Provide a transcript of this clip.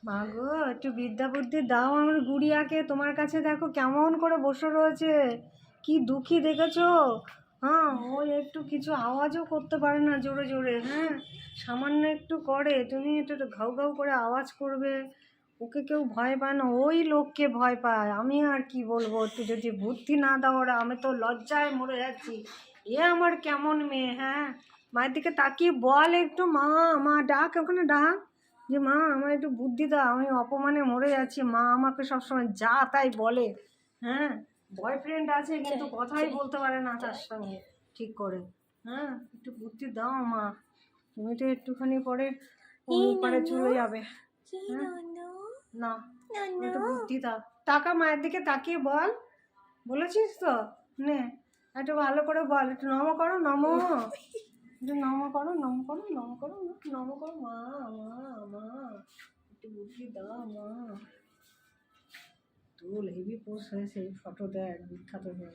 মা গো, একটু বিদ্যা বুদ্ধি দাও আমার গুড়িয়াকে। তোমার কাছে দেখো কেমন করে বসে রয়েছে, কি দুঃখী দেখেছো? হ্যাঁ, ওই একটু কিছু আওয়াজও করতে পারে না জোরে জোরে। হ্যাঁ, সামান্য একটু করে, তুমি একটু ঘাউ ঘাউ করে আওয়াজ করবে। ওকে কেউ ভয় পায় না, ওই লোককে ভয় পায়। আমি আর কি বলবো, একটু যদি বুদ্ধি না দাও ওরা, আমি তো লজ্জায় মরে যাচ্ছি। এ আমার কেমন মেয়ে! হ্যাঁ, মায়ের দিকে তাকিয়ে বল একটু, মা মা ডাক, ওখানে ডাক যে মা আমার একটু বুদ্ধি দাও, আমি অপমানে মরে যাচ্ছি। মা আমাকে সবসময় যা তাই বলে। হ্যাঁ, বয়ফ্রেন্ড আছে কিন্তু কথাই বলতে পারে না তার সঙ্গে ঠিক করে। হ্যাঁ, একটু বুদ্ধি দাও মা। তুমি তো একটুখানি পরে ওই পারে চলে যাবে। হ্যাঁ, না, একটু বুদ্ধি দাও। টাকা মায়ের দিকে তাকিয়ে বল, বলেছিস তো? নে, একটু ভালো করে বল, একটু নমো করো, নমো, একটু নমো করো, নমো করো, নমো করো, নমো করো, মা মা মা, একটু বুদ্ধি দাও মা। তোর হেভি পোস্ট হয়েছে, ফটো দেখ, বিখ্যাত হয়ে